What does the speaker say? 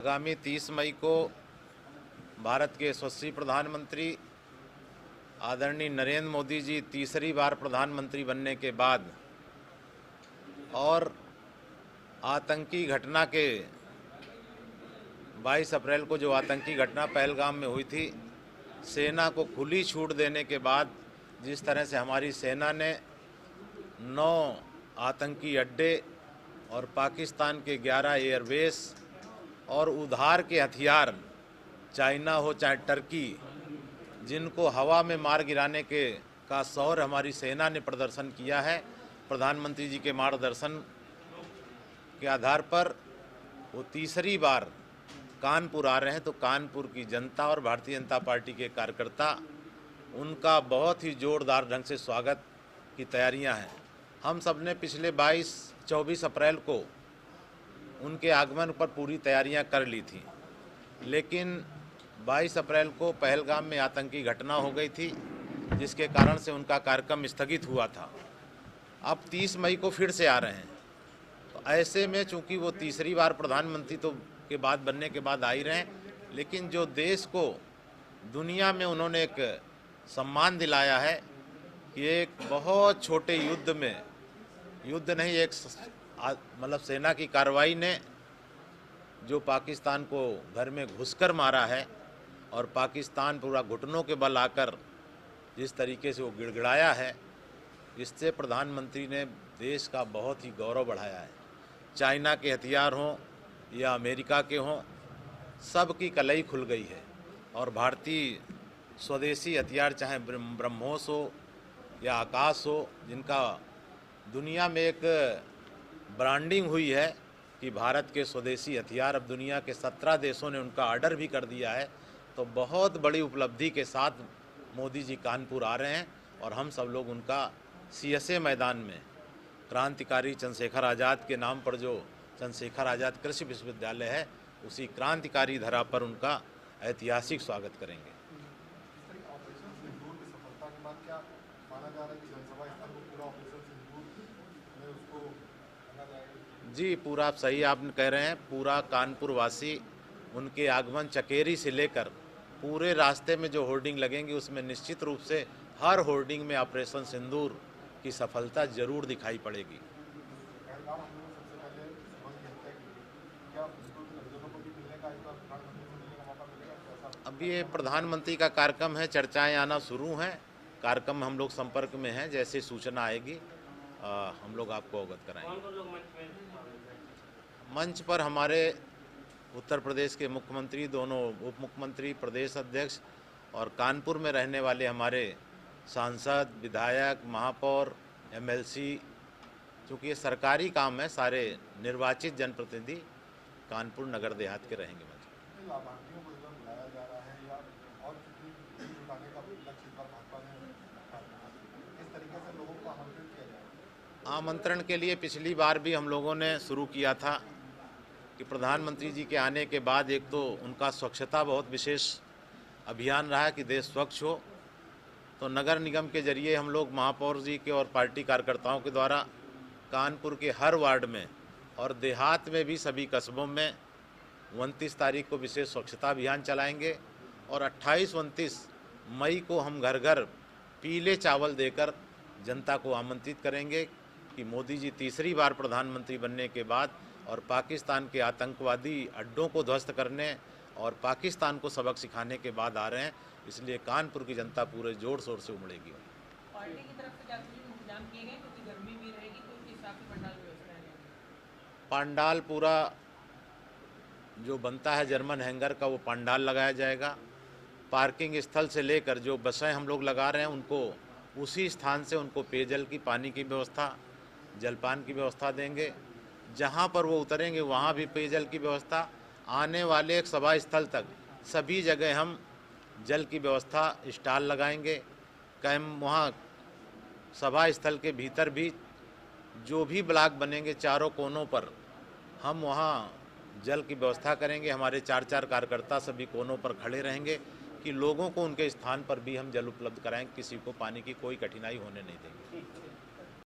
आगामी 30 मई को भारत के यशस्वी प्रधानमंत्री आदरणीय नरेंद्र मोदी जी तीसरी बार प्रधानमंत्री बनने के बाद और आतंकी घटना के 22 अप्रैल को जो आतंकी घटना पहलगाम में हुई थी, सेना को खुली छूट देने के बाद जिस तरह से हमारी सेना ने 9 आतंकी अड्डे और पाकिस्तान के 11 एयरबेस और उधार के हथियार, चाइना हो चाहे टर्की, जिनको हवा में मार गिराने का शौर्य हमारी सेना ने प्रदर्शन किया है, प्रधानमंत्री जी के मार्गदर्शन के आधार पर वो तीसरी बार कानपुर आ रहे हैं। तो कानपुर की जनता और भारतीय जनता पार्टी के कार्यकर्ता, उनका बहुत ही जोरदार ढंग से स्वागत की तैयारियां हैं। हम सब ने पिछले 24 अप्रैल को उनके आगमन पर पूरी तैयारियां कर ली थी, लेकिन 22 अप्रैल को पहलगाम में आतंकी घटना हो गई थी, जिसके कारण से उनका कार्यक्रम स्थगित हुआ था। अब 30 मई को फिर से आ रहे हैं। तो ऐसे में चूंकि वो तीसरी बार प्रधानमंत्री तो के बाद बनने के बाद आ ही रहे हैं, लेकिन जो देश को दुनिया में उन्होंने एक सम्मान दिलाया है कि एक बहुत छोटे युद्ध में, युद्ध नहीं, एक मतलब सेना की कार्रवाई ने जो पाकिस्तान को घर में घुसकर मारा है और पाकिस्तान पूरा घुटनों के बल आकर जिस तरीके से वो गिड़गिड़ाया है, इससे प्रधानमंत्री ने देश का बहुत ही गौरव बढ़ाया है। चाइना के हथियार हों या अमेरिका के हों, सब की कलई खुल गई है और भारतीय स्वदेशी हथियार, चाहे ब्रह्मोस हो या आकाश हो, जिनका दुनिया में एक ब्रांडिंग हुई है कि भारत के स्वदेशी हथियार अब दुनिया के 17 देशों ने उनका ऑर्डर भी कर दिया है। तो बहुत बड़ी उपलब्धि के साथ मोदी जी कानपुर आ रहे हैं और हम सब लोग उनका सीएसए मैदान में क्रांतिकारी चंद्रशेखर आज़ाद के नाम पर जो चंद्रशेखर आज़ाद कृषि विश्वविद्यालय है, उसी क्रांतिकारी धरा पर उनका ऐतिहासिक स्वागत करेंगे। जी, पूरा आप सही आपने कह रहे हैं। पूरा कानपुर वासी उनके आगमन चकेरी से लेकर पूरे रास्ते में जो होर्डिंग लगेंगी, उसमें निश्चित रूप से हर होर्डिंग में ऑपरेशन सिंदूर की सफलता जरूर दिखाई पड़ेगी। अभी ये प्रधानमंत्री का कार्यक्रम है, चर्चाएं आना शुरू हैं, कार्यक्रम हम लोग संपर्क में हैं, जैसे सूचना आएगी हम लोग आपको अवगत कराएंगे। मंच पर हमारे उत्तर प्रदेश के मुख्यमंत्री, दोनों उप मुख्यमंत्री, प्रदेश अध्यक्ष और कानपुर में रहने वाले हमारे सांसद, विधायक, महापौर, एमएलसी, चूँकि ये सरकारी काम है, सारे निर्वाचित जनप्रतिनिधि कानपुर नगर देहात के रहेंगे। मंच आमंत्रण के लिए पिछली बार भी हम लोगों ने शुरू किया था कि प्रधानमंत्री जी के आने के बाद एक तो उनका स्वच्छता बहुत विशेष अभियान रहा कि देश स्वच्छ हो। तो नगर निगम के जरिए हम लोग महापौर जी के और पार्टी कार्यकर्ताओं के द्वारा कानपुर के हर वार्ड में और देहात में भी सभी कस्बों में 29 तारीख को विशेष स्वच्छता अभियान चलाएंगे और 28-29 मई को हम घर घर पीले चावल देकर जनता को आमंत्रित करेंगे कि मोदी जी तीसरी बार प्रधानमंत्री बनने के बाद और पाकिस्तान के आतंकवादी अड्डों को ध्वस्त करने और पाकिस्तान को सबक सिखाने के बाद आ रहे हैं, इसलिए कानपुर की जनता पूरे जोर शोर से उमड़ेगी। पार्टी की तरफ से क्या इंतजाम किए गए, क्योंकि गर्मी भी रहेगी, तो उस हिसाब से पंडाल व्यवस्था है? पंडाल पूरा जो बनता है जर्मन हैंगर का, वो पंडाल लगाया जाएगा। पार्किंग स्थल से लेकर जो बसें हम लोग लगा रहे हैं, उनको उसी स्थान से उनको पेयजल की, पानी की व्यवस्था, जलपान की व्यवस्था देंगे। जहां पर वो उतरेंगे वहां भी पेयजल की व्यवस्था। आने वाले एक सभा स्थल तक सभी जगह हम जल की व्यवस्था स्टॉल लगाएंगे। कैंप वहाँ सभा स्थल के भीतर भी जो भी ब्लॉक बनेंगे चारों कोनों पर हम वहाँ जल की व्यवस्था करेंगे। हमारे 4-4 कार्यकर्ता सभी कोनों पर खड़े रहेंगे कि लोगों को उनके स्थान पर भी हम जल उपलब्ध कराएंगे, किसी को पानी की कोई कठिनाई होने नहीं देंगे।